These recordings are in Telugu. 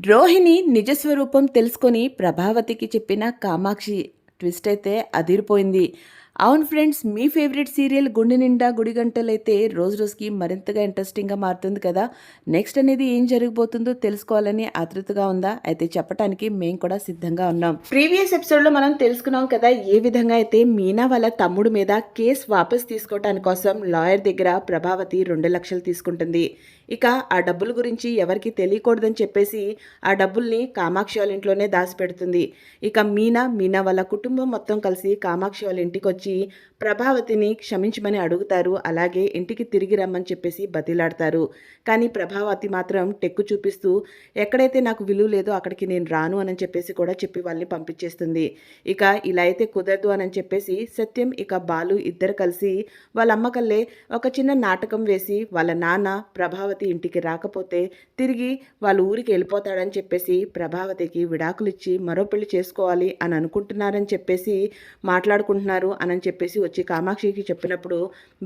రోహిణి నిజస్వరూపం తెలుసుకొని ప్రభావతికి చెప్పిన కామాక్షి ట్విస్ట్ అయితే అదిరిపోయింది. అవును ఫ్రెండ్స్, మీ ఫేవరెట్ సీరియల్ గుండె నిండా గుడిగంటలైతే రోజు రోజుకి మరింతగా ఇంట్రెస్టింగ్గా మారుతుంది కదా. నెక్స్ట్ అనేది ఏం జరిగిపోతుందో తెలుసుకోవాలని ఆతృతగా ఉందా? అయితే చెప్పడానికి మేము కూడా సిద్ధంగా ఉన్నాం. ప్రీవియస్ ఎపిసోడ్లో మనం తెలుసుకున్నాం కదా, ఏ విధంగా అయితే మీనా వాళ్ళ తమ్ముడు మీద కేసు వాపస్ తీసుకోవటానికి కోసం లాయర్ దగ్గర ప్రభావతి 2 లక్షలు తీసుకుంటుంది. ఇక ఆ డబ్బుల గురించి ఎవరికి తెలియకూడదని చెప్పేసి ఆ డబ్బుల్ని కామాక్షి వాళ్ళ ఇంట్లోనే దాచిపెడుతుంది. ఇక మీనా వాళ్ళ కుటుంబం మొత్తం కలిసి కామాక్షి వాళ్ళ ఇంటికి వచ్చి ప్రభావతిని క్షమించమని అడుగుతారు. అలాగే ఇంటికి తిరిగి రమ్మని చెప్పేసి బతిలాడతారు. కానీ ప్రభావతి మాత్రం టెక్కు చూపిస్తూ ఎక్కడైతే నాకు విలువ లేదో అక్కడికి నేను రాను అని చెప్పేసి కూడా చెప్పి వాళ్ళని పంపించేస్తుంది. ఇక ఇలా అయితే కుదరదు అని చెప్పేసి సత్యం ఇక బాలు ఇద్దరు కలిసి వాళ్ళ అమ్మకల్లే ఒక చిన్న నాటకం వేసి వాళ్ళ నాన్న ప్రభావతి ఇంటికి రాకపోతే తిరిగి వాళ్ళ ఊరికి వెళ్ళిపోతాడని చెప్పేసి ప్రభావతికి విడాకులు ఇచ్చి మరో పెళ్లి చేసుకోవాలి అని అనుకుంటున్నారని చెప్పేసి మాట్లాడుకుంటున్నారు అని చెప్పేసి వచ్చి కామాక్షికి చెప్పినప్పుడు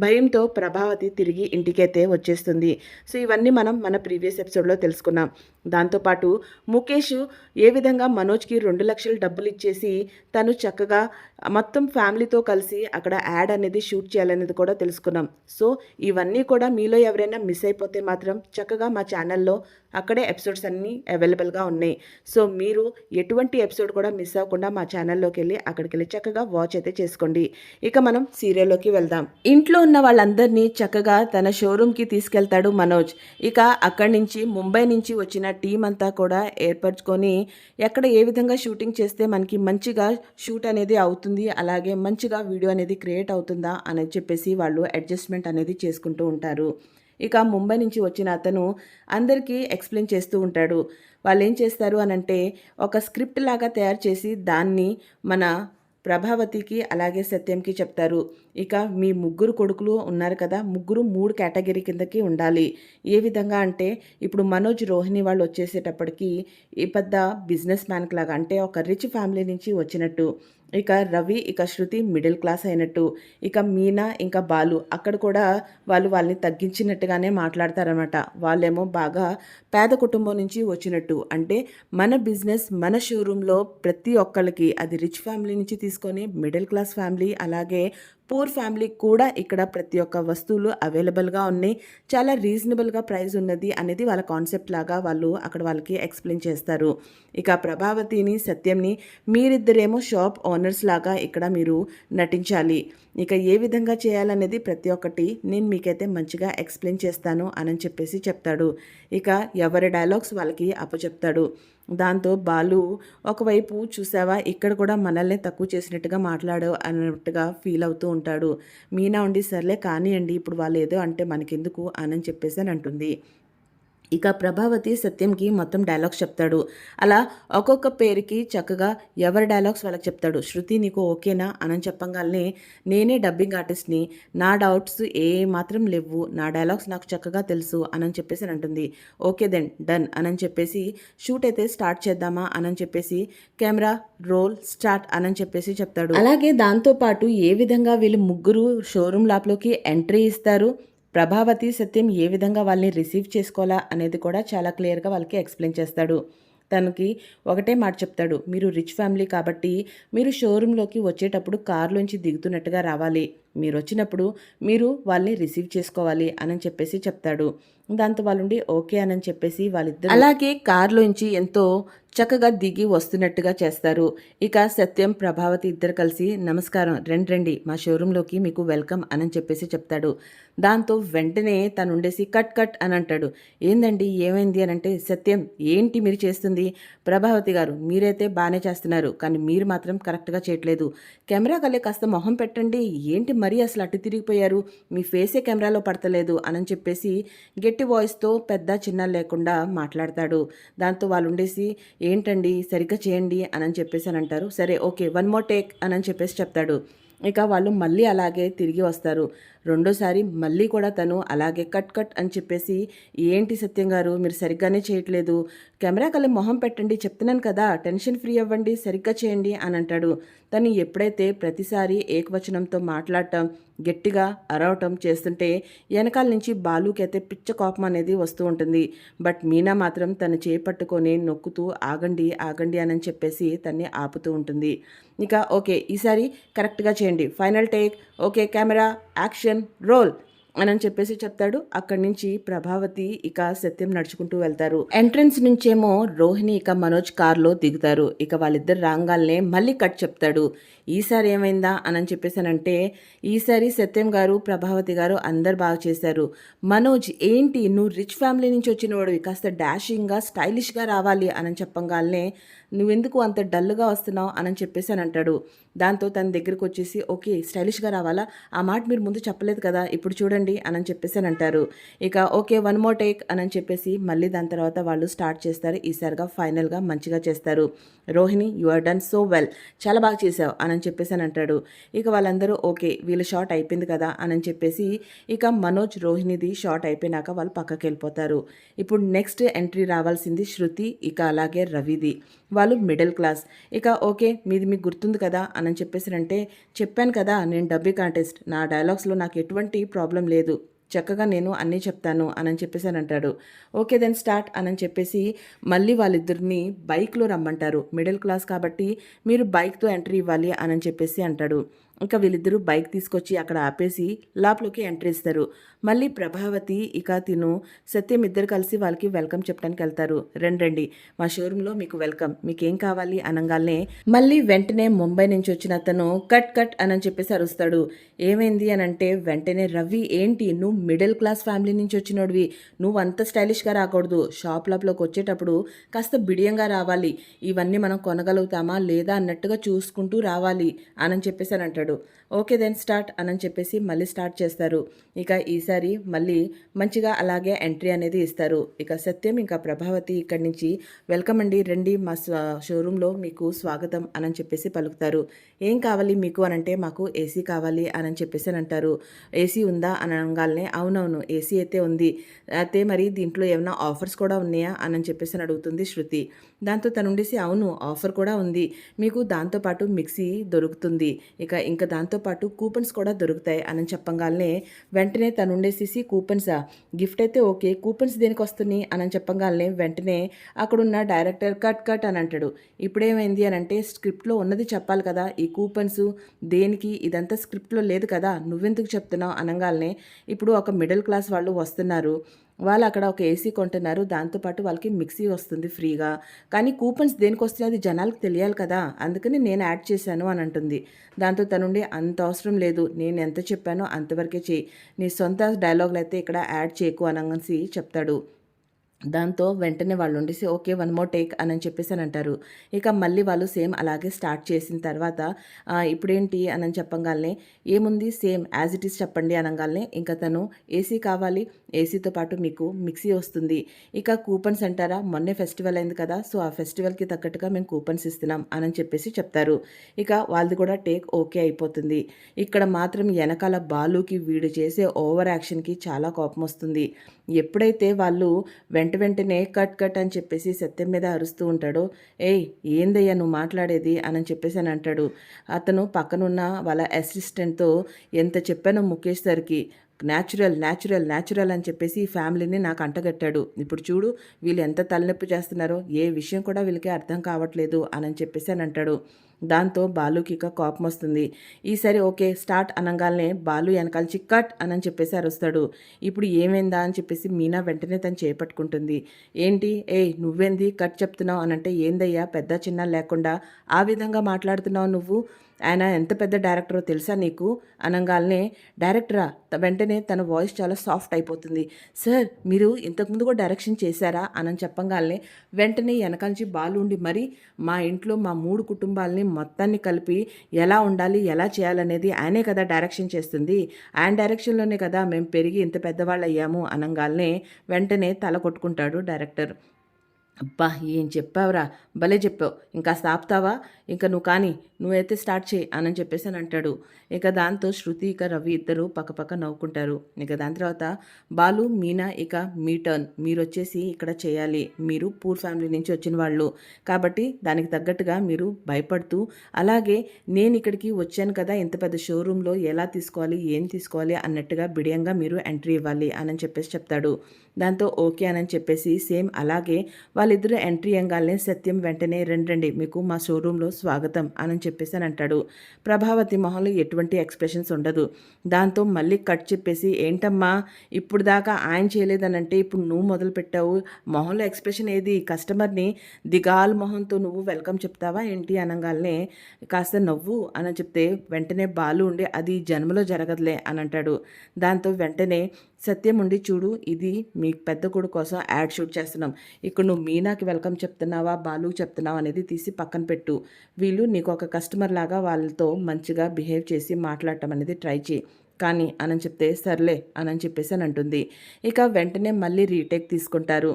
భయంతో ప్రభావతి తిరిగి ఇంటికైతే వచ్చేస్తుంది. సో ఇవన్నీ మనం మన ప్రీవియస్ ఎపిసోడ్లో తెలుసుకున్నాం. దాంతోపాటు ముఖేష్ ఏ విధంగా మనోజ్కి 2 లక్షలు డబ్బులు ఇచ్చేసి తను చక్కగా మొత్తం ఫ్యామిలీతో కలిసి అక్కడ యాడ్ అనేది షూట్ చేయాలనేది కూడా తెలుసుకున్నాం. సో ఇవన్నీ కూడా మీలో ఎవరైనా మిస్ అయిపోతే మాత్రం చక్కగా మా ఛానల్లో అక్కడే ఎపిసోడ్స్ అన్నీ అవైలబుల్గా ఉన్నాయి. సో మీరు ఎటువంటి ఎపిసోడ్ కూడా మిస్ అవ్వకుండా మా ఛానల్లోకి వెళ్ళి అక్కడికి వెళ్ళి చక్కగా వాచ్ అయితే చేసుకోండి. ఇక మనం సీరియల్లోకి వెళ్దాం. ఇంట్లో ఉన్న వాళ్ళందరినీ చక్కగా తన షోరూమ్కి తీసుకెళ్తాడు మనోజ్. ఇక అక్కడి నుంచి ముంబై నుంచి వచ్చిన టీం అంతా కూడా ఏర్పరచుకొని ఎక్కడ ఏ విధంగా షూటింగ్ చేస్తే మనకి మంచిగా షూట్ అనేది అవుతుంది, అలాగే మంచిగా వీడియో అనేది క్రియేట్ అవుతుందా అని చెప్పేసి వాళ్ళు అడ్జస్ట్మెంట్ అనేది చేసుకుంటూ ఉంటారు. ఇక ముంబై నుంచి వచ్చిన అతను అందరికీ ఎక్స్ప్లెయిన్ చేస్తూ ఉంటాడు. వాళ్ళు ఏం చేస్తారు అనంటే ఒక స్క్రిప్ట్ లాగా తయారు చేసి దాన్ని మన ప్రభావతికి అలాగే సత్యంకి చెప్తారు. ఇక మీ ముగ్గురు కొడుకులు ఉన్నారు కదా, ముగ్గురు 3 కేటగిరీ కిందకి ఉండాలి. ఏ విధంగా అంటే ఇప్పుడు మనోజ్ రోహిణి వాళ్ళు వచ్చేసేటప్పటికి ఈ పెద్ద బిజినెస్ మ్యాన్కి లాగా, అంటే ఒక రిచ్ ఫ్యామిలీ నుంచి వచ్చినట్టు. ఇక రవి ఇక శృతి మిడిల్ క్లాస్ అయినట్టు. ఇక మీనా ఇంకా బాలు అక్కడ కూడా వాళ్ళని తగ్గించినట్టుగానే మాట్లాడతారనమాట. వాళ్ళేమో బాగా పేద కుటుంబం నుంచి వచ్చినట్టు. అంటే మన బిజినెస్ మన షోరూంలో ప్రతి ఒక్కళ్ళకి అది రిచ్ ఫ్యామిలీ నుంచి తీసుకొని మిడిల్ క్లాస్ ఫ్యామిలీ అలాగే పూర్ ఫ్యామిలీకి కూడా ఇక్కడ ప్రతి ఒక్క వస్తువులు అవైలబుల్గా ఉన్నాయి, చాలా రీజనబుల్గా ప్రైస్ ఉన్నది అనేది వాళ్ళ కాన్సెప్ట్ లాగా వాళ్ళు అక్కడ వాళ్ళకి ఎక్స్ప్లెయిన్ చేస్తారు. ఇక ప్రభావతిని సత్యంని మీరిద్దరేమో షాప్ ఓనర్స్ లాగా ఇక్కడ మీరు నటించాలి. ఇక ఏ విధంగా చేయాలనేది ప్రతి ఒక్కటి నేను మీకైతే మంచిగా ఎక్స్ప్లెయిన్ చేస్తాను అని చెప్పేసి చెప్తాడు. ఇక ఎవరి డైలాగ్స్ వాళ్ళకి అప్పచెప్తాడు. దాంతో బాలు ఒకవైపు చూసావా ఇక్కడ కూడా మనల్ని తక్కువ చేసినట్టుగా మాట్లాడు అన్నట్టుగా ఫీల్ అవుతూ ఉంటాడు. మీనా ఉండి సర్లే కానివ్వండి, ఇప్పుడు వాళ్ళు ఏదో అంటే మనకెందుకు అని చెప్పేసి అని అంటుంది. ఇక ప్రభావతి సత్యంకి మొత్తం డైలాగ్స్ చెప్తాడు. అలా ఒక్కొక్క పేరుకి చక్కగా ఎవరి డైలాగ్స్ వాళ్ళకి చెప్తాడు. శృతి నీకు ఓకేనా అని చెప్పగానే నేనే డబ్బింగ్ ఆర్టిస్ట్ని, నా డౌట్స్ ఏ మాత్రం లేవు, నా డైలాగ్స్ నాకు చక్కగా తెలుసు అని చెప్పేసి అంటుంది. ఓకే దెన్ డన్ అని చెప్పేసి షూట్ అయితే స్టార్ట్ చేద్దామా అని చెప్పేసి కెమెరా రోల్ స్టార్ట్ అని చెప్పేసి చెప్తాడు. అలాగే దాంతోపాటు ఏ విధంగా వీళ్ళు ముగ్గురు షోరూమ్ లోపలికి ఎంట్రీ ఇస్తారు, ప్రభావతి సత్యం ఏ విధంగా వాళ్ళని రిసీవ్ చేసుకోవాలా అనేది కూడా చాలా క్లియర్గా వాళ్ళకి ఎక్స్ప్లెయిన్ చేస్తాడు. తనకి ఒకటే మాట చెప్తాడు, మీరు రిచ్ ఫ్యామిలీ కాబట్టి మీరు షోరూంలోకి వచ్చేటప్పుడు కారులోంచి దిగుతున్నట్టుగా రావాలి, మీరు వచ్చినప్పుడు మీరు వాళ్ళని రిసీవ్ చేసుకోవాలి అని చెప్పేసి చెప్తాడు. దాంతో వాళ్ళుండి ఓకే అని చెప్పేసి వాళ్ళిద్దరు అలాగే కారులోంచి ఎంతో చక్కగా దిగి వస్తున్నట్టుగా చేస్తారు. ఇక సత్యం ప్రభావతి ఇద్దరు కలిసి నమస్కారం రండి మా షోరూంలోకి మీకు వెల్కమ్ అని చెప్పేసి చెప్తాడు. దాంతో వెంటనే తను ఉండేసి కట్ అని అంటాడు. ఏందండి ఏమైంది అని అంటే, సత్యం ఏంటి మీరు చేస్తుంది, ప్రభావతి గారు మీరైతే బాగానే చేస్తున్నారు కానీ మీరు మాత్రం కరెక్ట్గా చేయట్లేదు, కెమెరా కలే కాస్త మొహం పెట్టండి, ఏంటి మరీ అసలు అటు తిరిగిపోయారు, మీ ఫేసే కెమెరాలో పడతలేదు అని చెప్పేసి గట్టి వాయిస్తో పెద్ద చిన్న లేకుండా మాట్లాడతాడు. దాంతో వాళ్ళు ఉండేసి ఏంటండి సరిగ్గా చేయండి అని చెప్పేసి అని అంటారు. సరే ఓకే 1 more టేక్ అని చెప్పేసి చెప్తాడు. ఇక వాళ్ళు మళ్ళీ అలాగే తిరిగి వస్తారు. రెండోసారి మళ్ళీ కూడా తను అలాగే కట్ కట్ అని చెప్పేసి, ఏంటి సత్యం గారు మీరు సరిగ్గానే చేయట్లేదు, కెమెరా కళ్ళ మొహం పెట్టండి చెప్తున్నాను కదా, టెన్షన్ ఫ్రీ అవ్వండి, సరిగ్గా చేయండి అని అంటాడు. తను ఎప్పుడైతే ప్రతిసారి ఏకవచనంతో మాట్లాడటం, గట్టిగా అరవటం చేస్తుంటే వెనకాల నుంచి బాలుకైతే పిచ్చ కోపం అనేది వస్తూ ఉంటుంది. బట్ మీనా మాత్రం తను చేపట్టుకొని నొక్కుతూ ఆగండి ఆగండి అని చెప్పేసి తన్ని ఆపుతూ ఉంటుంది. ఇక ఓకే ఈసారి కరెక్ట్గా చేయండి, final take, okay camera action roll అని చెప్పేసి చెప్తాడు. అక్కడి నుంచి ప్రభావతి ఇక సత్యం నడుచుకుంటూ వెళ్తారు. ఎంట్రన్స్ నుంచేమో రోహిణి ఇక మనోజ్ కార్లో దిగుతారు. ఇక వాళ్ళిద్దరు రాగాల్నే మళ్ళీ కట్ చెప్తాడు. ఈసారి ఏమైందా అని చెప్పేసానంటే, ఈసారి సత్యం గారు ప్రభావతి గారు అందరు బాగా చేశారు. మనోజ్ ఏంటి నువ్వు రిచ్ ఫ్యామిలీ నుంచి వచ్చినవాడు, కాస్త డాషింగ్గా స్టైలిష్గా రావాలి అని చెప్పగానే, నువ్వెందుకు అంత డల్గా వస్తున్నావు అని చెప్పేసి అని అంటాడు. దాంతో తన దగ్గరికి వచ్చేసి, ఓకే స్టైలిష్గా రావాలా, ఆ మాట మీరు ముందు చెప్పలేదు కదా, ఇప్పుడు చూడండి అని చెప్పేసి అని అంటారు. ఇక ఓకే వన్ మోర్ టేక్ అని చెప్పేసి మళ్ళీ దాని తర్వాత వాళ్ళు స్టార్ట్ చేస్తారు. ఈసారిగా ఫైనల్గా మంచిగా చేస్తారు. Rohini you are done so well, చాలా బాగా చేసావు అని చెప్పేసి అని అంటాడు. ఇక వాళ్ళందరూ ఓకే వీళ్ళ షాట్ అయిపోయింది కదా అని చెప్పేసి ఇక మనోజ్ రోహిణిది షాట్ అయిపోయినాక వాళ్ళు పక్కకి వెళ్ళిపోతారు. ఇప్పుడు నెక్స్ట్ ఎంట్రీ రావాల్సింది శృతి ఇక అలాగే రవిది. వాళ్ళు మిడిల్ క్లాస్. ఇక ఓకే మీది మీకు గుర్తుంది కదా అని చెప్పేసి చెప్పాను కదా నేను డబ్బీ కాంటెస్ట్, నా డైలాగ్స్లో నాకు ఎటువంటి ప్రాబ్లం లేదు, చక్కగా నేను అన్నీ చెప్తాను అని చెప్పేసి అని అంటాడు. ఓకే దెన్ స్టార్ట్ అని చెప్పేసి మళ్ళీ వాళ్ళిద్దరిని బైక్లో రమ్మంటారు. మిడిల్ క్లాస్ కాబట్టి మీరు బైక్తో ఎంట్రీ ఇవ్వాలి అని చెప్పేసి అంటాడు. ఇంకా వీళ్ళిద్దరూ బైక్ తీసుకొచ్చి అక్కడ ఆపేసి లోపలికి ఎంట్రీ ఇస్తారు. మళ్ళీ ప్రభావతి ఇక తిను సత్యం ఇద్దరు కలిసి వాళ్ళకి వెల్కమ్ చెప్పడానికి వెళ్తారు. రండి మా షోరూంలో మీకు వెల్కమ్, మీకేం కావాలి అనగానే మళ్ళీ వెంటనే ముంబై నుంచి వచ్చిన అతను కట్ కట్ అని చెప్పేసి అరుస్తాడు. ఏమైంది అని అంటే వెంటనే రవి ఏంటి నువ్వు మిడిల్ క్లాస్ ఫ్యామిలీ నుంచి వచ్చినోడివి, నువ్వు అంత స్టైలిష్గా రాకూడదు, షాప్ లోపలికి వచ్చేటప్పుడు కాస్త బిడియంగా రావాలి, ఇవన్నీ మనం కొనగలుగుతామా లేదా అన్నట్టుగా చూసుకుంటూ రావాలి అని చెప్పేసి అని అంటాడు. ఓకే దెన్ స్టార్ట్ అని చెప్పేసి మళ్ళీ స్టార్ట్ చేస్తారు. ఇక ఈసారి మళ్ళీ మంచిగా అలాగే ఎంట్రీ అనేది ఇస్తారు. ఇక సత్యం ఇంకా ప్రభావతి ఇక్కడి నుంచి వెల్కమ్ అండి, రండి మా షోరూంలో మీకు స్వాగతం అని చెప్పేసి పలుకుతారు. ఏం కావాలి మీకు అని అంటే మాకు ఏసీ కావాలి అని చెప్పేసి అని అంటారు. ఏసీ ఉందా అని అనగానే అవునవును ఏసీ అయితే ఉంది, అయితే మరి దీంట్లో ఏమైనా ఆఫర్స్ కూడా ఉన్నాయా అని చెప్పేసి అడుగుతుంది శృతి. దాంతో తను ఉండేసి అవును ఆఫర్ కూడా ఉంది, మీకు దాంతోపాటు మిక్సీ దొరుకుతుంది, ఇంకా దాంతోపాటు కూపన్స్ కూడా దొరుకుతాయి అని చెప్పగానే వెంటనే తను ఉండేసేసి కూపన్సా, గిఫ్ట్ అయితే ఓకే కూపన్స్ దేనికి వస్తున్నాయి అని చెప్పగానే వెంటనే అక్కడున్న డైరెక్టర్ కట్ కట్ అని అంటాడు. ఇప్పుడేమైంది అని అంటే స్క్రిప్ట్లో ఉన్నది చెప్పాలి కదా, ఈ కూపన్స్ దేనికి, ఇదంతా స్క్రిప్ట్లో లేదు కదా, నువ్వెందుకు చెప్తున్నావు అనగానే ఇప్పుడు ఒక మిడిల్ క్లాస్ వాళ్ళు వస్తున్నారు, వాళ్ళు అక్కడ ఒక ఏసీ కొంటున్నారు, దాంతోపాటు వాళ్ళకి మిక్సీ వస్తుంది ఫ్రీగా, కానీ కూపన్స్ దేనికి వస్తున్నాయి అది జనాలకు తెలియాలి కదా, అందుకని నేను యాడ్ చేశాను అని అంటుంది. దాంతో తనుండి అంత అవసరం లేదు, నేను ఎంత చెప్పానో అంతవరకే చేయి, నీ సొంత డైలాగులు అయితే ఇక్కడ యాడ్ చేయకు అనసి చెప్తాడు. దాంతో వెంటనే వాళ్ళు ఉండేసి ఓకే వన్ మోర్ టేక్ అని చెప్పేసి అని అంటారు. ఇక మళ్ళీ వాళ్ళు సేమ్ అలాగే స్టార్ట్ చేసిన తర్వాత ఇప్పుడేంటి అని చెప్పగానే ఏముంది సేమ్ యాజ్ ఇట్ ఈస్ చెప్పండి అనగానే ఇంకా తను ఏసీ కావాలి, ఏసీతో పాటు మీకు మిక్సీ వస్తుంది, ఇక కూపన్స్ అంటారా మొన్నే ఫెస్టివల్ అయింది కదా, సో ఆ ఫెస్టివల్కి తగ్గట్టుగా మేము కూపన్స్ ఇస్తున్నాం అని చెప్పేసి చెప్తారు. ఇక వాళ్ళది కూడా టేక్ ఓకే అయిపోతుంది. ఇక్కడ మాత్రం వెనకాల బాలుకి వీడు చేసే ఓవర్ యాక్షన్కి చాలా కోపం వస్తుంది. ఎప్పుడైతే వాళ్ళు వెంటనే కట్ కట్ అని చెప్పేసి సత్యం మీద అరుస్తూ ఉంటాడు. ఏయ్ ఏందయ్యా నువ్వు మాట్లాడేది అని చెప్పేసి అని అంటాడు. అతను పక్కనున్న వాళ్ళ అసిస్టెంట్తో ఎంత చెప్పానో ముఖేష్ సార్కి, న్యాచురల్ అని చెప్పేసి ఈ ఫ్యామిలీని నాకు అంటగట్టాడు, ఇప్పుడు చూడు వీళ్ళు ఎంత తలనొప్పి చేస్తున్నారో, ఏ విషయం కూడా వీళ్ళకి అర్థం కావట్లేదు అని చెప్పేసి అని అంటాడు. దాంతో బాలుకి ఇక కోపం వస్తుంది. ఈసారి ఓకే స్టార్ట్ అనగానే బాలు వెనకాల్చి కట్ అని చెప్పేసి అరుస్తాడు. ఇప్పుడు ఏమైందా అని చెప్పేసి మీనా వెంటనే తను చేపట్టుకుంటుంది. ఏంటి నువ్వేంది కట్ చెప్తున్నావు అనంటే ఏందయ్యా పెద్ద చిన్న లేకుండా ఆ విధంగా మాట్లాడుతున్నావు నువ్వు, ఆయన ఎంత పెద్ద డైరెక్టరో తెలుసా నీకు అనగానే డైరెక్టరా, వెంటనే తన వాయిస్ చాలా సాఫ్ట్ అయిపోతుంది. సార్ మీరు ఇంతకుముందు కూడా డైరెక్షన్ చేశారా అని చెప్పగానే వెంటనే వెనకాల నుంచి బాలు ఉండి మరి మా ఇంట్లో మా 3 కుటుంబాలని మొత్తాన్ని కలిపి ఎలా ఉండాలి ఎలా చేయాలనేది ఆయనే కదా డైరెక్షన్ చేస్తుంది, ఆయన డైరెక్షన్లోనే కదా మేము పెరిగి ఇంత పెద్దవాళ్ళు అయ్యాము అనగానే వెంటనే తల కొట్టుకుంటాడు డైరెక్టర్. అబ్బా ఏం చెప్పావురా, భలే చెప్పావు, ఇంకా ఆపుతావా, ఇంకా నువ్వు కానీ నువ్వైతే స్టార్ట్ చేయి అని చెప్పేసి అని అంటాడు. ఇక దాంతో శృతి ఇక రవి ఇద్దరు పక్కపక్క నవ్వుకుంటారు. ఇక దాని తర్వాత బాలు, మీనా ఇక మీ టర్న్. మీరొచ్చేసి ఇక్కడ చేయాలి. మీరు పూర్ ఫ్యామిలీ నుంచి వచ్చిన వాళ్ళు కాబట్టి దానికి తగ్గట్టుగా మీరు భయపడుతూ, అలాగే నేను ఇక్కడికి వచ్చాను కదా ఇంత పెద్ద షోరూంలో ఎలా తీసుకోవాలి, ఏం తీసుకోవాలి అన్నట్టుగా బిడియంగా మీరు ఎంట్రీ ఇవ్వాలి అని చెప్పేసి చెప్తాడు. దాంతో ఓకే అని చెప్పేసి సేమ్ అలాగే వాళ్ళిద్దరూ ఎంట్రీ ఇవ్వగానే సత్యం వెంటనే రండి మీకు మా షోరూంలో స్వాగతం అని చెప్పేసి అని అంటాడు. ప్రభావతి మొహంలో ఎటువంటి ఎక్స్ప్రెషన్స్ ఉండదు. దాంతో మళ్ళీ కట్ చెప్పేసి ఏంటమ్మా ఇప్పుడు దాకా ఆయన చేయలేదనంటే ఇప్పుడు నువ్వు మొదలు పెట్టావు, మొహంలో ఎక్స్ప్రెషన్ ఏది, కస్టమర్ని దిగాల్ మొహంతో నువ్వు వెల్కమ్ చెప్తావా ఏంటి అనగానే కాస్త నవ్వు అని చెప్తే వెంటనే బాలు ఉండి అది జన్మలో జరగదులే అని అంటాడు. దాంతో వెంటనే సత్యం ఉండి చూడు ఇది మీ పెద్ద కొడుకు కోసం యాడ్ షూట్ చేస్తున్నాం, ఇక్కడ నువ్వు మీనాకి వెల్కమ్ చెప్తున్నావా బాలుకి చెప్తున్నావా అనేది తీసి పక్కన పెట్టు, వీళ్ళు నీకు ఒక కస్టమర్ లాగా వాళ్ళతో మంచిగా బిహేవ్ చేసి మాట్లాడటం అనేది ట్రై చేయి కానీ అని చెప్తే సర్లే అని చెప్పేసి అని అంటుంది. ఇక వెంటనే మళ్ళీ రీటేక్ తీసుకుంటారు.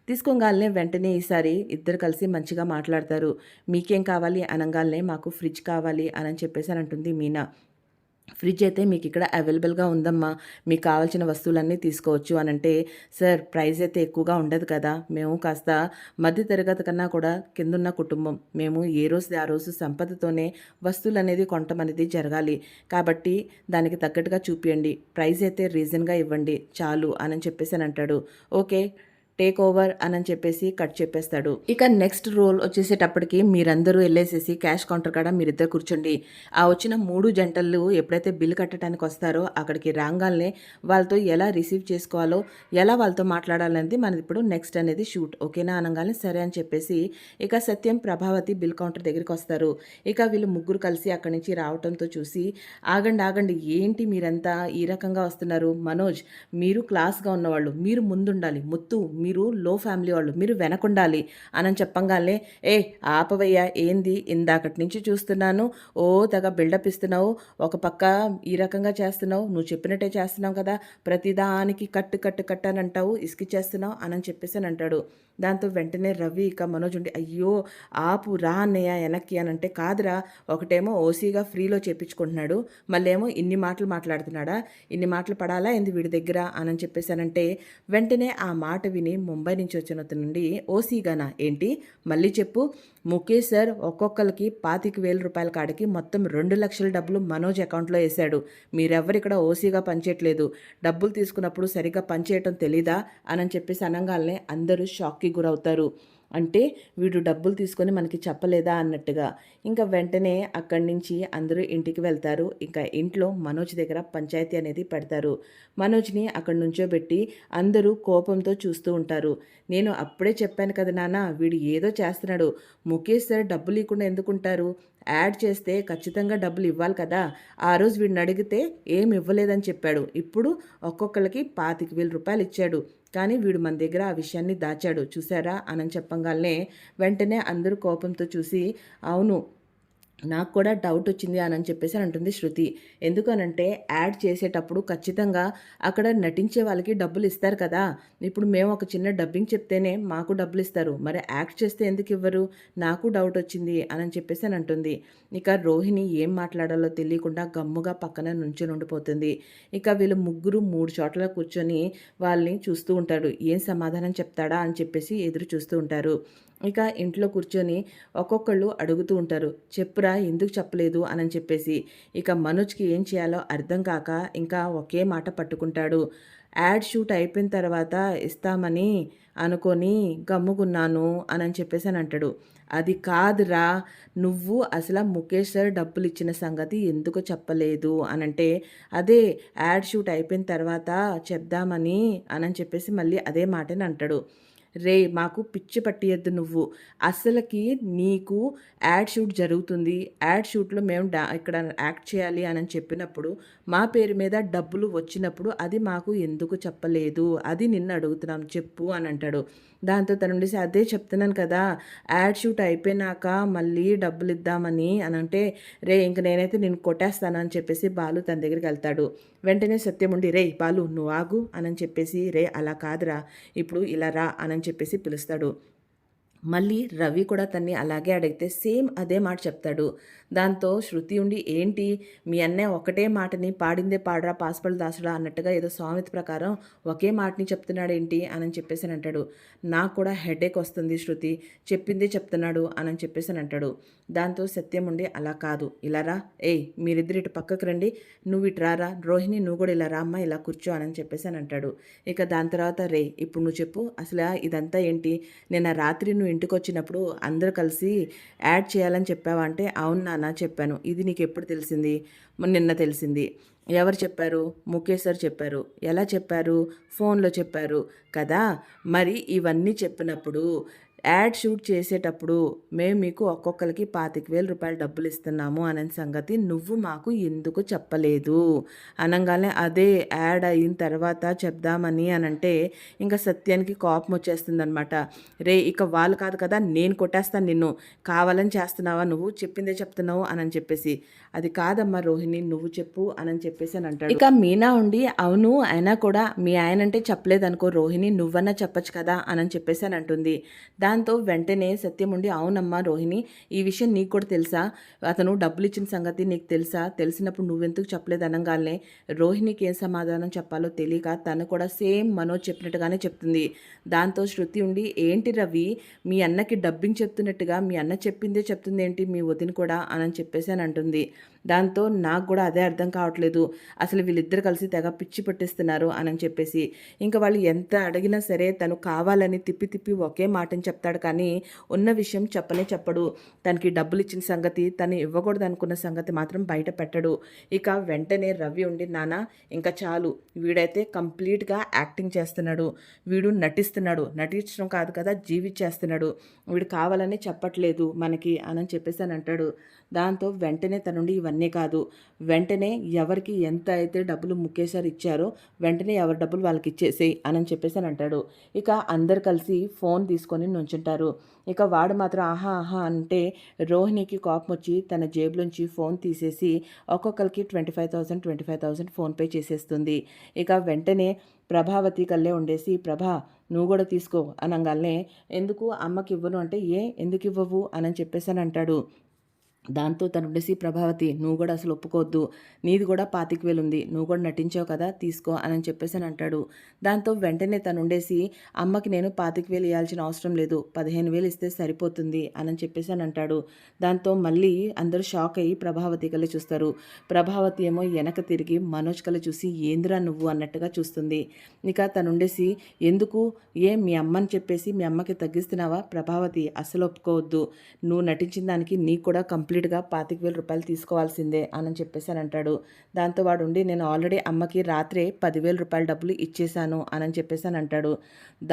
తీసుకోగానే వెంటనే ఈసారి ఇద్దరు కలిసి మంచిగా మాట్లాడతారు. మీకేం కావాలి అనగానే మాకు ఫ్రిడ్జ్ కావాలి అని చెప్పేసి అని అంటుంది మీనా. ఫ్రిడ్జ్ అయితే మీకు ఇక్కడ అవైలబుల్గా ఉందమ్మా, మీకు కావాల్సిన వస్తువులన్నీ తీసుకోవచ్చు అని అంటే, సార్ ప్రైస్ అయితే ఎక్కువగా ఉండదు కదా, మేము కాస్త మధ్య తరగతి కన్నా కూడా కిందున్న కుటుంబం, మేము ఏ రోజు ఆ రోజు సంపదతోనే వస్తువులు అనేది కొనటం అనేది జరగాలి కాబట్టి దానికి తగ్గట్టుగా చూపియండి, ప్రైస్ అయితే రీజన్గా ఇవ్వండి చాలు అని చెప్పేసి అని అంటాడు. ఓకే టేక్ ఓవర్ అని చెప్పేసి కట్ చెప్పేస్తాడు. ఇక నెక్స్ట్ రోల్ వచ్చేసేటప్పటికి మీరందరూ వెళ్ళేసేసి క్యాష్ కౌంటర్ కాడ మీరిద్దరు కూర్చోండి. ఆ వచ్చిన 3 జంటలు ఎప్పుడైతే బిల్ కట్టడానికి వస్తారో అక్కడికి రాగానే వాళ్ళతో ఎలా రిసీవ్ చేసుకోవాలో, ఎలా వాళ్ళతో మాట్లాడాలనేది మనది ఇప్పుడు నెక్స్ట్ అనేది షూట్. ఓకేనా అనగానే సరే అని చెప్పేసి ఇక సత్యం, ప్రభావతి బిల్ కౌంటర్ దగ్గరికి వస్తారు. ఇక వీళ్ళు ముగ్గురు కలిసి అక్కడి నుంచి రావడంతో చూసి ఆగండి ఏంటి మీరంతా ఈ రకంగా వస్తున్నారు, మనోజ్ మీరు క్లాస్గా ఉన్నవాళ్ళు, మీరు ముందుండాలి, ముత్తు మీరు లో ఫ్యామిలీ వాళ్ళు, మీరు వెనకుండాలి అని చెప్పంగానే ఆపవయ్యా ఏంది ఇందాకటి నుంచి చూస్తున్నాను, ఓ తెగ బిల్డప్ ఇస్తున్నావు, ఒక పక్క ఈ రకంగా చేస్తున్నావు, నువ్వు చెప్పినట్టే చేస్తున్నావు కదా, ప్రతిదానికి కట్టు అని అంటావు, ఇసుకిచ్చేస్తున్నావు అని చెప్పేసి అని అంటాడు. దాంతో వెంటనే రవి ఇక మనోజ్ ఉండి అయ్యో ఆపు రా అన్నయ్య వెనక్కి అని అంటే, కాదురా ఒకటేమో ఓసీగా ఫ్రీలో చేపించుకుంటున్నాడు, మళ్ళీ ఏమో ఇన్ని మాటలు మాట్లాడుతున్నాడా, ఇన్ని మాటలు పడాలా ఏంది వీడి దగ్గర అని చెప్పేసానంటే వెంటనే ఆ మాట విని ముంబై నుంచి వచ్చిన నుండి ఓసీగానా ఏంటి మళ్ళీ చెప్పు, ముఖేష్ సార్ ఒక్కొక్కరికి 25,000 రూపాయల కాడికి మొత్తం 2 లక్షల డబ్బులు మనోజ్ అకౌంట్లో వేశాడు, మీరెవ్వరు ఇక్కడ ఓసీగా పనిచేయట్లేదు, డబ్బులు తీసుకున్నప్పుడు సరిగ్గా పనిచేయటం తెలీదా అని చెప్పేసి అనగానే అందరూ షాక్కి గురవుతారు. అంటే వీడు డబ్బులు తీసుకొని మనకి చెప్పలేదా అన్నట్టుగా. ఇంకా వెంటనే అక్కడి నుంచి అందరూ ఇంటికి వెళ్తారు. ఇంకా ఇంట్లో మనోజ్ దగ్గర పంచాయతీ అనేది పెడతారు. మనోజ్ని అక్కడి నుంచోబెట్టి అందరూ కోపంతో చూస్తూ ఉంటారు. నేను అప్పుడే చెప్పాను కదా నాన్న, వీడు ఏదో చేస్తున్నాడు, ముఖేష్ సార్ డబ్బులు ఇవ్వకుండా ఎందుకుంటారు, యాడ్ చేస్తే ఖచ్చితంగా డబ్బులు ఇవ్వాలి కదా, ఆ రోజు వీడిని అడిగితే ఏమి ఇవ్వలేదని చెప్పాడు, ఇప్పుడు ఒక్కొక్కరికి 25,000 రూపాయలు ఇచ్చాడు, కానీ వీడు మన దగ్గర ఆ విషయాన్ని దాచాడు చూసారా అని చెప్పంగానే వెంటనే అందరూ కోపంతో చూసి అవును నాకు కూడా డౌట్ వచ్చింది అని చెప్పేసి అంటుంది శృతి. ఎందుకనంటే యాడ్ చేసేటప్పుడు ఖచ్చితంగా అక్కడ నటించే వాళ్ళకి డబ్బులు ఇస్తారు కదా, ఇప్పుడు మేము ఒక చిన్న డబ్బింగ్ చెప్తేనే మాకు డబ్బులు ఇస్తారు, మరి యాక్ట్ చేస్తే ఎందుకు ఇవ్వరు, నాకు డౌట్ వచ్చింది అని చెప్పేసి అని అంటుంది. ఇక రోహిణి ఏం మాట్లాడాలో తెలియకుండా గమ్ముగా పక్కన నుంచొని ఉండిపోతుంది. ఇక వీళ్ళు ముగ్గురు 3 చోట్ల కూర్చొని వాళ్ళని చూస్తూ ఉంటాడు, ఏం సమాధానం చెప్తాడా అని చెప్పేసి ఎదురు చూస్తూ ఉంటారు. ఇక ఇంట్లో కూర్చొని ఒక్కొక్కళ్ళు అడుగుతూ ఉంటారు, చెప్పురా ఎందుకు చెప్పలేదు అని చెప్పేసి. ఇక మనోజ్కి ఏం చేయాలో అర్థం కాక ఇంకా ఒకే మాట పట్టుకుంటాడు. యాడ్ షూట్ అయిపోయిన తర్వాత ఇస్తామని అనుకొని గమ్ముకున్నాను అని చెప్పేసి అని అంటాడు. అది కాదురా, నువ్వు అసలు ముఖేష్ సార్ డబ్బులు ఇచ్చిన సంగతి ఎందుకు చెప్పలేదు అనంటే, అదే యాడ్ షూట్ అయిపోయిన తర్వాత చెప్దామని అని చెప్పేసి మళ్ళీ అదే మాటని అంటాడు. రే మాకు పిచ్చి పట్టియద్దు నువ్వు, అసలుకి నీకు యాడ్ షూట్ జరుగుతుంది, యాడ్ షూట్లో మేము ఇక్కడ యాక్ట్ చేయాలి అని చెప్పినప్పుడు మా పేరు మీద డబ్బులు వచ్చినప్పుడు అది మాకు ఎందుకు చెప్పలేదు, అది నిన్ను అడుగుతున్నాం చెప్పు అని అంటాడు. దాంతో తనుండి అదే చెప్తున్నాను కదా, యాడ్ షూట్ అయిపోయినాక మళ్ళీ డబ్బులు ఇద్దామని అని అంటే, రే ఇంక నేనైతే నేను కొట్టేస్తాను అని చెప్పేసి బాలు తన దగ్గరికి వెళ్తాడు. వెంటనే సత్యం ఉండి రే బాలు నువ్వు ఆగు అని చెప్పేసి, రే అలా కాదురా ఇప్పుడు ఇలా రా అని చెప్పేసి పిలుస్తాడు. మళ్ళీ రవి కూడా తన్ని అలాగే అడిగితే సేమ్ అదే మాట చెప్తాడు. దాంతో శృతి ఉండి ఏంటి మీ అన్నయ్య ఒకటే మాటని పాడిందే పాడరా పాస్పల్ దాసుడా అన్నట్టుగా ఏదో సామెత ప్రకారం ఒకే మాటని చెప్తున్నాడేంటి అని చెప్పేసి అని అంటాడు. నాకు కూడా హెడేక్ వస్తుంది శృతి, చెప్పిందే చెప్తున్నాడు అని చెప్పేసి అని అంటాడు. దాంతో సత్యం ఉండి అలా కాదు ఇలా రా, ఏయ్ మీరిద్దరు ఇటు పక్కకు రండి, నువ్వు ఇటు రారా, రోహిణి నువ్వు కూడా ఇలా రా అమ్మ ఇలా కూర్చో అని చెప్పేసి అని అంటాడు. ఇక దాని తర్వాత రే ఇప్పుడు నువ్వు చెప్పు అసలు ఇదంతా ఏంటి, నిన్న రాత్రి నువ్వు ఇంటికి వచ్చినప్పుడు అందరూ కలిసి యాడ్ చేయాలని చెప్పావా అంటే అవును నాన్న చెప్పాను. ఇది నీకు ఎప్పుడు తెలిసింది? నిన్న తెలిసింది. ఎవరు చెప్పారు? ముఖేష్ సార్ చెప్పారు. ఎలా చెప్పారు? ఫోన్లో చెప్పారు కదా. మరి ఇవన్నీ చెప్పినప్పుడు యాడ్ షూట్ చేసేటప్పుడు మేము మీకు ఒక్కొక్కరికి 25,000 రూపాయలు డబ్బులు ఇస్తున్నాము అనే సంగతి నువ్వు మాకు ఎందుకు చెప్పలేదు అనగానే అదే యాడ్ అయిన తర్వాత చెప్దామని అనంటే ఇంకా సత్యానికి కోపం వచ్చేస్తుంది అనమాట. రే ఇక వాళ్ళు కాదు కదా నేను కొట్టేస్తాను నిన్ను, కావాలని చేస్తున్నావా, నువ్వు చెప్పిందే చెప్తున్నావు అని చెప్పేసి. అది కాదమ్మా రోహిణి నువ్వు చెప్పు అని చెప్పేసి అని అంటాడు. ఇక మీనా ఉండి అవును అయినా కూడా మీ ఆయన అంటే చెప్పలేదనుకో రోహిణి నువ్వన్నా చెప్పచ్చు కదా అని చెప్పేసి అని అంటుంది. దాంతో వెంటనే సత్యం ఉండి అవునమ్మా రోహిణి ఈ విషయం నీకు కూడా తెలుసా, అతను డబ్బులు ఇచ్చిన సంగతి నీకు తెలుసా, తెలిసినప్పుడు నువ్వెందుకు చెప్పలేదు అనగానే రోహిణికి ఏం సమాధానం చెప్పాలో తెలియక తను కూడా సేమ్ మనోజ్ చెప్పినట్టుగానే చెప్తుంది. దాంతో శృతి ఉండి ఏంటి రవి మీ అన్నకి డబ్బింగ్ చెప్తున్నట్టుగా మీ అన్న చెప్పిందే చెప్తుంది ఏంటి మీ వదిన కూడా అని చెప్పేసి అని అంటుంది. దాంతో నాకు కూడా అదే అర్థం కావట్లేదు, అసలు వీళ్ళిద్దరు కలిసి తెగ పిచ్చి పట్టిస్తున్నారు అని చెప్పేసి. ఇంకా వాళ్ళు ఎంత అడిగినా సరే తను కావాలని తిప్పి తిప్పి ఒకే మాటని చెప్తాడు కానీ ఉన్న విషయం చెప్పనే చెప్పడు. తనకి డబ్బులు ఇచ్చిన సంగతి తను ఇవ్వకూడదు అనుకున్న సంగతి మాత్రం బయట పెట్టడు. ఇక వెంటనే రవి ఉండి నాన్న ఇంకా చాలు, వీడైతే కంప్లీట్గా యాక్టింగ్ చేస్తున్నాడు, వీడు నటిస్తున్నాడు, నటించడం కాదు కదా జీవించేస్తున్నాడు, వీడు కావాలని చెప్పట్లేదు మనకి అని చెప్పేసి అని అంటాడు. దాంతో వెంటనే తన నుండి ఇవన్నీ కాదు, వెంటనే ఎవరికి ఎంత అయితే డబ్బులు ముఖేష్ సార్ ఇచ్చారో వెంటనే ఎవరి డబ్బులు వాళ్ళకి ఇచ్చేసేయి అని చెప్పేసి అని అంటాడు. ఇక అందరు కలిసి ఫోన్ తీసుకొని నుంచుంటారు. ఇక వాడు మాత్రం ఆహా ఆహా అంటే రోహిణికి కోపం వచ్చి తన జేబులోంచి ఫోన్ తీసేసి ఒక్కొక్కరికి 25,000 ఫోన్పే చేసేస్తుంది. ఇక వెంటనే ప్రభావతి కల్లే ఉండేసి ప్రభా నువ్వు కూడా తీసుకో అనగానే ఎందుకు అమ్మకి ఇవ్వను అంటే ఎందుకు ఇవ్వవు అని చెప్పేసి అని అంటాడు. దాంతో తను ఉండేసి ప్రభావతి నువ్వు కూడా అసలు ఒప్పుకోవద్దు, నీది కూడా 25,000 ఉంది, నువ్వు కూడా నటించావు కదా తీసుకో అని చెప్పేసి అని అంటాడు. దాంతో వెంటనే తను ఉండేసి అమ్మకి నేను 25,000 ఇవ్వాల్సిన అవసరం లేదు, 15,000 ఇస్తే సరిపోతుంది అని చెప్పేసి అని అంటాడు. దాంతో మళ్ళీ అందరూ షాక్ అయ్యి ప్రభావతి కల్లి చూస్తారు. ప్రభావతి ఏమో వెనక తిరిగి మనోజ్ కల్లి చూసి ఏందిరా నువ్వు అన్నట్టుగా చూస్తుంది. ఇక తను ఉండేసి ఎందుకు మీ అమ్మని చెప్పేసి మీ అమ్మకి తగ్గిస్తున్నావా, ప్రభావతి అస్సలు ఒప్పుకోవద్దు, నువ్వు నటించిన దానికి నీకు కూడా కంప్లీట్గా 25,000 రూపాయలు తీసుకోవాల్సిందే అని చెప్పేసి అని అంటాడు. దాంతో వాడు ఉండి నేను ఆల్రెడీ అమ్మకి రాత్రే 10,000 రూపాయల డబ్బులు ఇచ్చేశాను అని చెప్పేసి అని అంటాడు.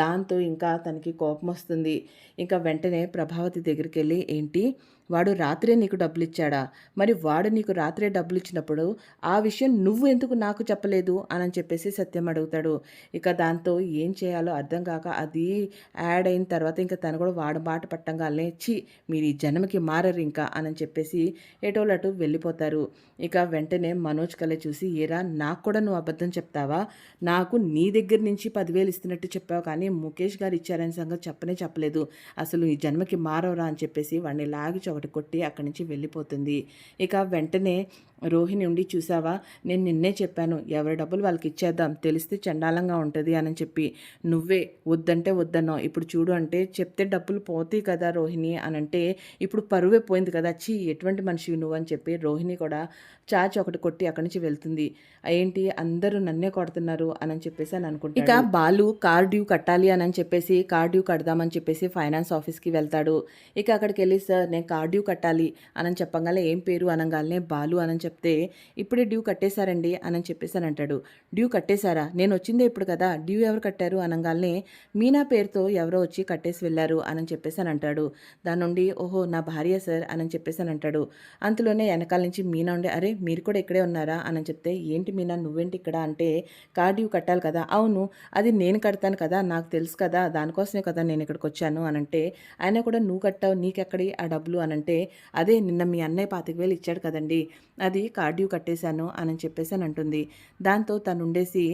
దాంతో ఇంకా తనకి కోపం వస్తుంది. ఇంకా వెంటనే ప్రభావతి దగ్గరికి వెళ్ళి ఏంటి వాడు రాత్రే నీకు డబ్బులు ఇచ్చాడా, మరి వాడు నీకు రాత్రే డబ్బులు ఇచ్చినప్పుడు ఆ విషయం నువ్వు ఎందుకు నాకు చెప్పలేదు అని చెప్పేసి సత్యం అడుగుతాడు. ఇక దాంతో ఏం చేయాలో అర్థం కాక అది యాడ్ అయిన తర్వాత ఇంకా తను కూడా వాడు బాట పట్టంగానే మీరు ఈ జన్మకి మారరు ఇంకా అని చెప్పేసి ఎటోలటు వెళ్ళిపోతారు. ఇక వెంటనే మనోజ్ కలే చూసి ఏరా నాకు కూడా నువ్వు అబద్ధం చెప్తావా, నాకు నీ దగ్గర నుంచి 10,000 ఇస్తున్నట్టు చెప్పావు కానీ ముఖేష్ గారు ఇచ్చారనే సంగతి చెప్పనే చెప్పలేదు, అసలు ఈ జన్మకి మారవరా అని చెప్పేసి వాడిని లాగి ఒకటి కొట్టి అక్కడి నుంచి వెళ్ళిపోతుంది. ఇక వెంటనే రోహిణి ఉండి చూసావా నేను నిన్నే చెప్పాను ఎవరి డబ్బులు వాళ్ళకి ఇచ్చేద్దాం, తెలిస్తే చండాలంగా ఉంటుంది అని చెప్పి, నువ్వే వద్దంటే వద్దన్నావు, ఇప్పుడు చూడు అంటే చెప్తే డబ్బులు పోతాయి కదా రోహిణి అని అంటే ఇప్పుడు పరువే పోయింది కదా, ఎటువంటి మనిషివి నువ్వు అని చెప్పి రోహిణి కూడా చాచి ఒకటి కొట్టి అక్కడి నుంచి వెళ్తుంది. ఏంటి అందరూ నన్నే కొడుతున్నారు అని చెప్పేసి అని అనుకుంటాడు. ఇక బాలు కార్ డ్యూ కట్టాలి అని చెప్పేసి కార్ డ్యూ కడదామని చెప్పేసి ఫైనాన్స్ ఆఫీస్కి వెళ్తాడు. ఇక అక్కడికి వెళ్ళి సార్ నేను కార్ డ్యూ కట్టాలి అని చెప్పగానే ఏం పేరు అనగానే బాలు అని చెప్తే ఇప్పుడే డ్యూ కట్టేశారండి అని చెప్పేసి అని అంటాడు. డ్యూ కట్టేశారా, నేను వచ్చిందే ఇప్పుడు కదా, డ్యూ ఎవరు కట్టారు అనగానే మీనా పేరుతో ఎవరో వచ్చి కట్టేసి వెళ్ళారు అని చెప్పేసి అని అంటాడు. దాని నుండి ఓహో నా భార్య సార్ అని చెప్పేసి అని అంటాడు. అంతలోనే వెనకాల నుంచి మీనా ఉండి అరే మీరు కూడా ఇక్కడే ఉన్నారా అని చెప్తే ఏంటి మీనా నువ్వేంటి ఇక్కడ అంటే కార్ డ్యూ కట్టాలి కదా, అవును అది నేను కడతాను కదా నాకు తెలుసు కదా దానికోసమే కదా నేను ఇక్కడికి వచ్చాను అని అంటే ఆయన కూడా నువ్వు కట్టావు నీకెక్కడి ఆ డబ్బులు అని అనంటే, అదే నిన్న మీ అన్నయ్య 25,000 ఇచ్చాడు కదండీ! అది కార్డ్ డ్యూ కట్టేశాను అని చెప్పేసనంటుంది. దాంతో తనుండేసి,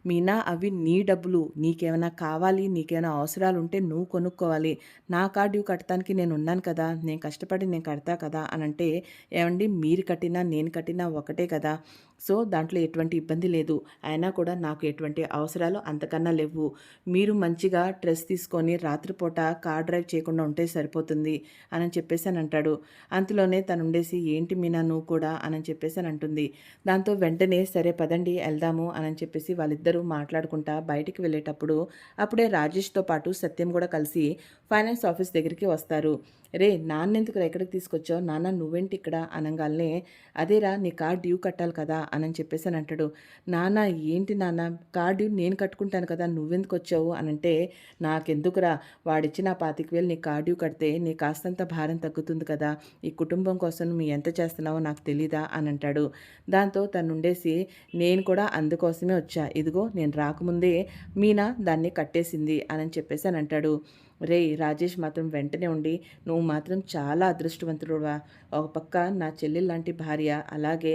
మీనా అవి నీ డబ్బులు. నీకేమైనా కావాలి, నీకేమైనా అవసరాలుంటే నువ్వు కొనుక్కోవాలి. నా కార్డ్ డ్యూ కట్టడానికి నేనున్నాను కదా! నేను కష్టపడి నేను కడతా కదా! అనంటే, ఏవండీ మీరు కట్టినా, నేను కట్టినా ఒకటే కదా! సో, దాంట్లో ఎటువంటి ఇబ్బంది లేదు. అయినా కూడా నాకు ఎటువంటి అవసరాలు అంతకన్నా లెవ్వు. మీరు మంచిగా స్ట్రెస్ తీసుకొని రాత్రిపూట కార్ డ్రైవ్ చేయకుండా ఉంటే సరిపోతుంది అని చెప్పేసనంటాడు. అంతలోనే తనుండేసి, ఏంటి మీనా నువ్వు కూడా అని చెప్పేసనంటుంది. దాంతో వెంటనే సరే పదండి ఎళ్దాము అని చెప్పేసి వాళ్ళిద్దరూ మాట్లాడుకుంటా బయటికి వెళ్ళేటప్పుడు అప్పుడే రాజేష్‌తో పాటు సత్యం కూడా కలిసి ఫైనాన్స్ ఆఫీస్ దగ్గరికి వస్తారు. "రేయ్! నాన్నెందుకురా ఇక్కడికి తీసుకొచ్చావు? నాన్న నువ్వేంటి ఇక్కడ?" అనంగాల్నే, "అదేరా నీ కార్ డ్యూ కట్టాలి కదా!" అని చెప్పేసనంటాడు. "నాన్న ఏంటి నాన్న కార్ డ్యూ నేను కట్టుకుంటాను కదా! నువ్వెందుకొచ్చావు?" అనంటే, "నాకెందుకురా వాడిచ్చిన ఆ 25,000 నీ కార్ డ్యూ కడితే నీ కాస్తంత భారం తగ్గుతుంది కదా! ఈ కుటుంబం కోసం నువ్వు ఎంత చేస్తున్నావో నాకు తెలీదా?" అనంటాడు. దాంతో తనుండేసి, "నేను కూడా అందుకోసమే వచ్చా. ఇదిగో నేను రాకముందే మీనా దాన్ని కట్టేసింది" అని చెప్పేసనంటాడు. రేయ్! రాజేష్ మాత్రం వెంటనే ఉండి, "నువ్వు మాత్రం చాలా అదృష్టవంతుడివిరా. ఒక పక్క నా చెల్లెల్లాంటి భార్య, అలాగే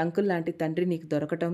అంకుల్ లాంటి తండ్రి నీకు దొరకటం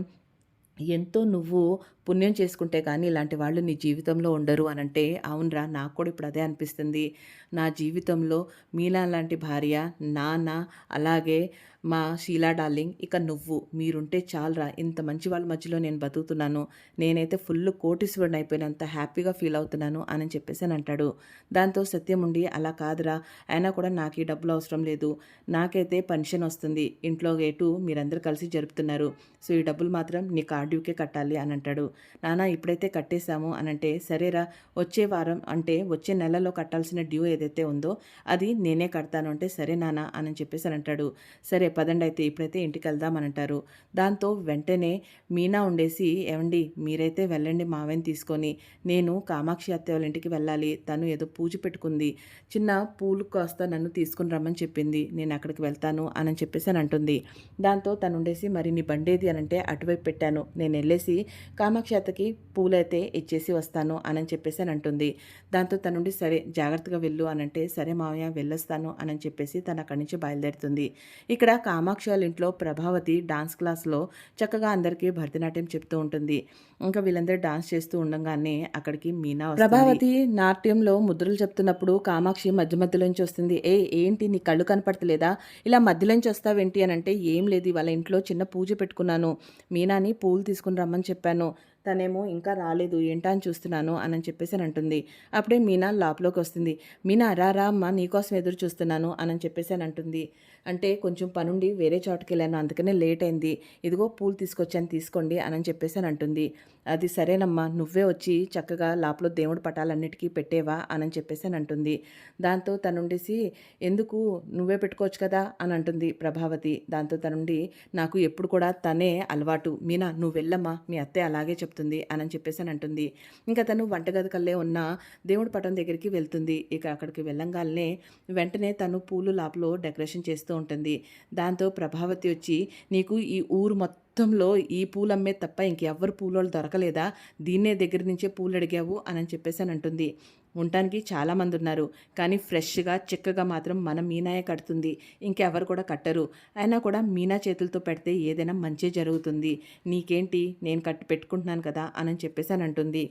ఎంతో నువ్వు పుణ్యం చేసుకుంటే కానీ ఇలాంటి వాళ్ళు నీ జీవితంలో ఉండరు" అనంటే, అవునురా నాకు కూడా ఇప్పుడు అదే అనిపిస్తుంది. నా జీవితంలో మీనా లాంటి భార్య, నాన్న, అలాగే మా షీలా డార్లింగ్, ఇక నువ్వు మీరుంటే చాలురా. ఇంత మంచి వాళ్ళ మధ్యలో నేను బతుకుతున్నాను. నేనైతే ఫుల్ కోటీశ్వరుడిని అయిపోయినంత హ్యాపీగా ఫీల్ అవుతున్నాను అని చెప్పేసనంటాడు. దాంతో సత్యం ఉండి, అలా కాదురా, అయినా కూడా నాకు ఈ డబ్బులు అవసరం లేదు. నాకైతే పెన్షన్ వస్తుంది. ఇంట్లో గేటు మీరందరూ కలిసి జరుపుతున్నారు. సో ఈ డబ్బులు మాత్రం నీ కార్ డ్యూకే కట్టాలి అని అంటాడు. నాన్న ఇప్పుడైతే కట్టేశాము అనంటే, సరేరా వచ్చే వారం అంటే వచ్చే నెలలో కట్టాల్సిన డ్యూ ఏదైతే ఉందో అది నేనే కడతాను అంటే, సరే నాన్న అని చెప్పేసి అని అంటాడు. సరే పదండి అయితే ఇప్పుడైతే ఇంటికి వెళ్దాం అని అంటారు. దాంతో వెంటనే మీనా ఉండేసి, ఏవండి మీరైతే వెళ్ళండి మావయ్యని తీసుకొని, నేను కామాక్షి అత్తయ్య వాళ్ళ ఇంటికి వెళ్ళాలి. తను ఏదో పూజ పెట్టుకుంది. చిన్న పూలు కాస్త నన్ను తీసుకొని రమ్మని చెప్పింది. నేను అక్కడికి వెళ్తాను అని చెప్పేసి అని అంటుంది. దాంతో తను ఉండేసి, మరి నీ బండేది అనంటే, అటువైపు పెట్టాను. నేను వెళ్ళేసి కామాక్షి అత్తకి పూలైతే ఇచ్చేసి వస్తాను అని చెప్పేసి అని అంటుంది. దాంతో తనుండి, సరే జాగ్రత్తగా వెళ్ళు అనంటే, సరే మావయ్య వెళ్ళొస్తాను అని చెప్పేసి తను అక్కడి నుంచి బయలుదేరుతుంది. ఇక్కడ కామాక్షి వాళ్ళ ఇంట్లో ప్రభావతి డాన్స్ క్లాస్లో చక్కగా అందరికీ భరతనాట్యం చెప్తూ ఉంటుంది. ఇంకా వీళ్ళందరూ డాన్స్ చేస్తూ ఉండంగానే అక్కడికి మీనా వస్తుంది. ప్రభావతి నాట్యంలో ముద్రలు చెప్తున్నప్పుడు కామాక్షి మధ్య మధ్యలోంచి వస్తుంది. ఏంటి నీ కళ్ళు కనపడతలేదా? ఇలా మధ్యలోంచి వస్తావేంటి అని అంటే, ఏం లేదు వాళ్ళ ఇంట్లో చిన్న పూజ పెట్టుకున్నాను. మీనాని పూలు తీసుకుని రమ్మని చెప్పాను. తనేమో ఇంకా రాలేదు ఏంటా అని చూస్తున్నాను అని చెప్పేసి అని అంటుంది. అప్పుడే మీనా లోపలికి వస్తుంది. మీనా రా అమ్మ నీకోసం ఎదురు చూస్తున్నాను అని చెప్పేసి అని అంటుంది. అంటే కొంచెం పనుండి వేరే చోటుకి వెళ్ళాను అందుకనే లేట్ అయింది. ఇదిగో పూలు తీసుకొచ్చాను తీసుకోండి అని చెప్పేసి అని అంటుంది. అది సరేనమ్మా నువ్వే వచ్చి చక్కగా లోపల దేవుడి పటాలన్నిటికీ పెట్టేవా అని చెప్పేసి అని అంటుంది. దాంతో తనుండేసి, ఎందుకు నువ్వే పెట్టుకోవచ్చు కదా అని అంటుంది ప్రభావతి. దాంతో తనుండి, నాకు ఎప్పుడు కూడా తనే అలవాటు. మీనా నువ్వు వెళ్ళమ్మా మీ అత్తయ్య అలాగే చెప్తుంది అని చెప్పేసి అని అంటుంది. ఇంకా తను వంటగది కల్లే ఉన్న దేవుడి పటం దగ్గరికి వెళ్తుంది. ఇక అక్కడికి వెళ్ళంగానే వెంటనే తను పూలు లోపల డెకరేషన్ చేస్తూ ఉంటుంది. దాంతో ప్రభావతి వచ్చి, నీకు ఈ ఊరు మొత్తంలో ఈ పూలు అమ్మే తప్ప ఇంకెవ్వరు పూలోళ్ళు దొరకలేదా? దీన్నే దగ్గర నుంచే పూలు అడిగావు అని చెప్పేసి అని అంటుంది. ఉండటానికి చాలామంది ఉన్నారు కానీ ఫ్రెష్గా చిక్కగా మాత్రం మన మీనాయే కడుతుంది. ఇంకెవరు కూడా కట్టరు. అయినా కూడా మీనా చేతులతో పెడితే ఏదైనా మంచి జరుగుతుంది. నీకేంటి నేను కట్టి పెట్టుకుంటున్నాను కదా అని చెప్పేసి అని అంటుంది.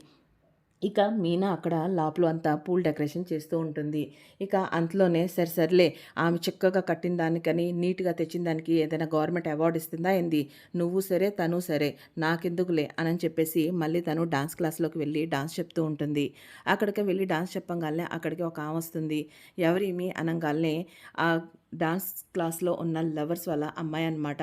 ఇక మీనా అక్కడ లోపల అంతా పూల్ డెకరేషన్ చేస్తూ ఉంటుంది. ఇక అంతలోనే సర్లే ఆమె చక్కగా కట్టిన దానికని నీట్గా తెచ్చిన దానికి ఏదైనా గవర్నమెంట్ అవార్డు ఇస్తుందా ఏంది? నువ్వు సరే తను సరే నాకెందుకులే అని చెప్పేసి మళ్ళీ తను డాన్స్ క్లాస్లోకి వెళ్ళి డాన్స్ చెప్తూ ఉంటుంది. అక్కడికి వెళ్ళి డాన్స్ చెప్పంగానే అక్కడికి ఒక ఆమె వస్తుంది. ఎవరేమి అనంగానే ఆ డాన్స్ క్లాస్లో ఉన్న లవర్స్ వాళ్ళ అమ్మాయి అన్నమాట.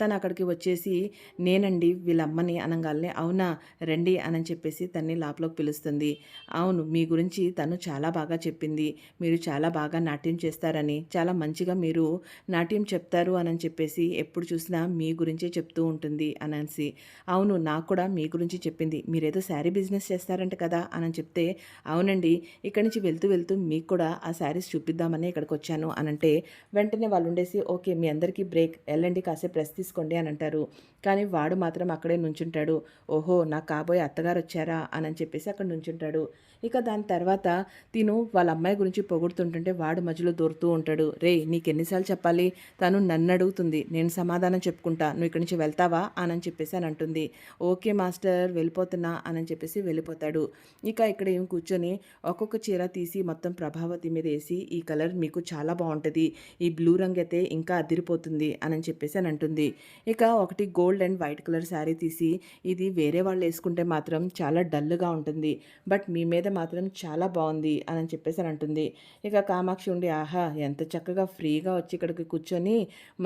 తను అక్కడికి వచ్చేసి, నేనండి వీళ్ళ అమ్మని అనంగానే, అవునా రండి అని చెప్పేసి తన్ని లోపలికి పిలుస్తుంది. అవును మీ గురించి తను చాలా బాగా చెప్పింది. మీరు చాలా బాగా నాట్యం చేస్తారని, చాలా మంచిగా మీరు నాట్యం చెప్తారు అని చెప్పేసి ఎప్పుడు చూసినా మీ గురించే చెప్తూ ఉంటుంది అనేసి. అవును నాకు కూడా మీ గురించి చెప్పింది. మీరేదో శారీ బిజినెస్ చేస్తారంట కదా అని చెప్తే, అవునండి ఇక్కడి నుంచి వెళ్తూ వెళ్తూ మీకు కూడా ఆ శారీస్ చూపిద్దామని ఇక్కడికి వచ్చాను అనంటే, వెంటనే వాళ్ళు ఉండేసి, ఓకే మీ అందరికీ బ్రేక్ వెళ్ళండి కాసేపు రెస్ట్ తీసుకోండి అని అంటారు. కానీ వాడు మాత్రం అక్కడే నుంచుంటాడు. ఓహో! నా కాబోయే అత్తగారు వచ్చారా అని చెప్పేసి అక్కడ నుంచుంటాడు. ఇక దాని తర్వాత తిను వాళ్ళ అమ్మాయి గురించి పొగుడుతుంటుంటే వాడు మధ్యలో దూరుతూ ఉంటాడు. రేయ్ నీకెన్నిసార్లు చెప్పాలి, తను నన్ను అడుగుతుంది, నేను సమాధానం చెప్పుకుంటా, నువ్వు ఇక్కడి నుంచి వెళ్తావా అని చెప్పేసి అని అంటుంది. ఓకే మాస్టర్ వెళ్ళిపోతున్నా అని చెప్పేసి వెళ్ళిపోతాడు. ఇక ఇక్కడ ఏం కూర్చొని ఒక్కొక్క చీర తీసి మొత్తం ప్రభావతి మీద వేసి, ఈ కలర్ మీకు చాలా బాగుంటుంది, ఈ బ్లూ రంగు అయితే ఇంకా అదిరిపోతుంది అని చెప్పేసి అని అంటుంది. ఇక ఒకటి gold and white colour sari తీసి, ఇది వేరే వాళ్ళు వేసుకుంటే మాత్రం చాలా డల్గా ఉంటుంది, బట్ మీ మీద మాత్రం చాలా బాగుంది అని చెప్పేసి అని అంటుంది. ఇక కామాక్షి ఉండి ఆహా ఎంత చక్కగా ఫ్రీగా వచ్చి ఇక్కడికి కూర్చొని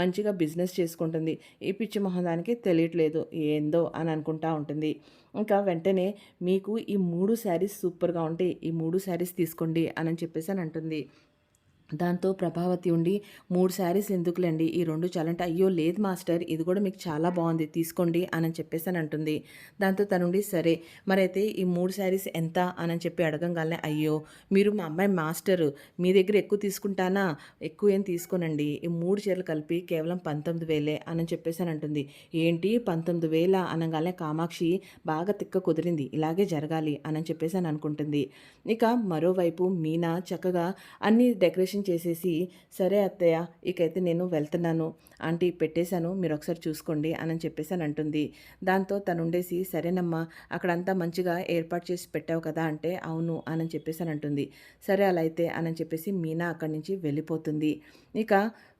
మంచిగా బిజినెస్ చేసుకుంటుంది, ఈ పిచ్చి మొహదానికి తెలియట్లేదు ఏందో అని అనుకుంటా ఉంటుంది. ఇంకా వెంటనే మీకు ఈ 3 శారీస్ సూపర్గా ఉంటాయి, ఈ 3 శారీస్ తీసుకోండి అని చెప్పేసి అని అంటుంది. దాంతో ప్రభావతి ఉండి 3 శారీస్ ఎందుకులేండి, ఈ 2 చాలంటే, అయ్యో లేదు మాస్టర్ ఇది కూడా మీకు చాలా బాగుంది తీసుకోండి అని చెప్పేసి అని అంటుంది. దాంతో తనుండి సరే మరైతే ఈ 3 శారీస్ ఎంత అని చెప్పి అడగంగానే, అయ్యో మీరు మా అమ్మాయి మాస్టరు, మీ దగ్గర ఎక్కువ తీసుకుంటానా, ఎక్కువ ఏం తీసుకోనండి, ఈ 3 చీరలు కలిపి కేవలం 19,000 అని చెప్పేసి అని అంటుంది. ఏంటి 19,000 అనగానే కామాక్షి బాగా తిక్క కుదిరింది, ఇలాగే జరగాలి అని చెప్పేసి అని అనుకుంటుంది. ఇక మరోవైపు మీనా చక్కగా అన్ని డెకరేషన్ చేసేసి, సరే అత్తయ్య ఇకైతే నేను వెళ్తున్నాను, ఆంటీ పెట్టేశాను మీరు ఒకసారి చూసుకోండి అని చెప్పేసి అని అంటుంది. దాంతో తనుండేసి సరేనమ్మా అక్కడంతా మంచిగా ఏర్పాటు చేసి పెట్టావు కదా అంటే, అవును అని చెప్పేసి అని అంటుంది. సరే అలా అయితే అని చెప్పేసి మీనా అక్కడి నుంచి వెళ్ళిపోతుంది. ఇక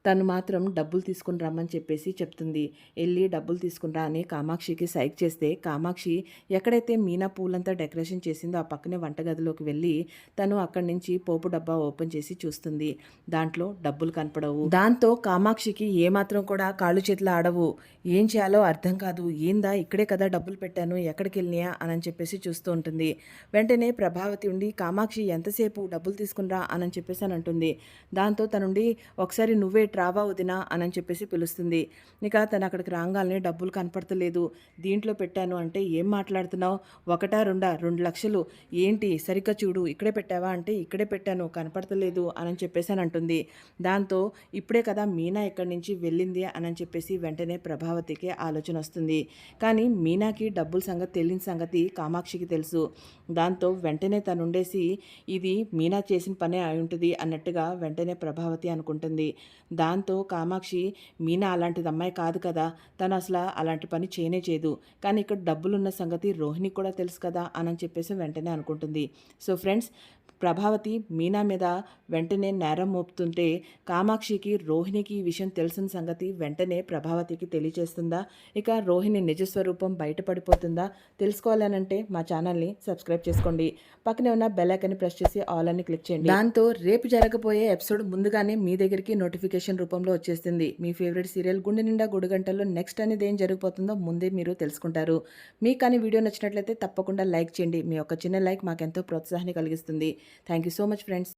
తను మాత్రం డబ్బులు తీసుకుని రమ్మని చెప్పేసి చెప్తుంది. వెళ్ళి డబ్బులు తీసుకునిరా అని కామాక్షికి సైక్ చేస్తే, కామాక్షి ఎక్కడైతే మీనా పూలంతా డెకరేషన్ చేసిందో ఆ పక్కనే వంటగదిలోకి వెళ్ళి తను అక్కడి నుంచి పోపు డబ్బా ఓపెన్ చేసి చూస్తుంది. దాంట్లో డబ్బులు కనపడవు. దాంతో కామాక్షికి ఏమాత్రం కూడా కాళ్ళు చేతులు ఆడవు, ఏం చేయాలో అర్థం కాదు. ఏందా ఇక్కడే కదా డబ్బులు పెట్టాను ఎక్కడికి వెళ్ళినాయా అని చెప్పేసి చూస్తూ ఉంటుంది. వెంటనే ప్రభావతి ఉండి కామాక్షి ఎంతసేపు డబ్బులు తీసుకునిరా అని చెప్పేసి అని అంటుంది. దాంతో తనుండి ఒకసారి నువ్వే ట్రావా వదినా అని చెప్పేసి పిలుస్తుంది. ఇక తను అక్కడికి రాగానే డబ్బులు కనపడతలేదు, దీంట్లో పెట్టాను అంటే, ఏం మాట్లాడుతున్నావు, 1 2 లక్షలు ఏంటి సరిగ్గా చూడు, ఇక్కడే పెట్టావా అంటే, ఇక్కడే పెట్టాను కనపడతలేదు అని చెప్పేసి అని అంటుంది. దాంతో ఇప్పుడే కదా మీనా ఇక్కడి నుంచి వెళ్ళింది అని చెప్పేసి వెంటనే ప్రభావతికి ఆలోచన వస్తుంది. కానీ మీనాకి డబ్బుల సంగతి తెలియని సంగతి కామాక్షికి తెలుసు. దాంతో వెంటనే తనుండేసి ఇది మీనా చేసిన పనే అయి ఉంటుంది అన్నట్టుగా వెంటనే ప్రభావతి అనుకుంటుంది. దాంతో కామాక్షి మీనా అలాంటిది అమ్మాయి కాదు కదా, తను అసలు అలాంటి పని చేయనే చేయదు, కానీ ఇక్కడ డబ్బులున్న సంగతి రోహిణికి కూడా తెలుసు కదా అని చెప్పేసి వెంటనే అనుకుంటుంది. సో ఫ్రెండ్స్, ప్రభావతి మీనా మీద వెంటనే నేరం మోపుతుంటే కామాక్షికి రోహిణికి ఈ విషయం తెలిసిన సంగతి వెంటనే ప్రభావతికి తెలియజేస్తుందా, ఇక రోహిణి నిజస్వరూపం బయటపడిపోతుందా? తెలుసుకోవాలనంటే మా ఛానల్ని సబ్స్క్రైబ్ చేసుకోండి, పక్కనే ఉన్న బెల్ ఐకాన్ని ప్రెస్ చేసి ఆల్ అని క్లిక్ చేయండి. దాంతో రేపు జరగబోయే ఎపిసోడ్ ముందుగానే మీ దగ్గరికి నోటిఫికేషన్ రూపంలో వచ్చేస్తుంది. మీ ఫేవరెట్ సీరియల్ గుండె నిండా గుడిగంటల్లో నెక్స్ట్ అనేది ఏం జరగబోతుందో ముందే మీరు తెలుసుకుంటారు. మీకు కానీ వీడియో నచ్చినట్లయితే తప్పకుండా లైక్ చేయండి, మీ యొక్క చిన్న లైక్ మాకెంతో ప్రోత్సాహాన్ని కలిగిస్తుంది. Thank you so much, friends.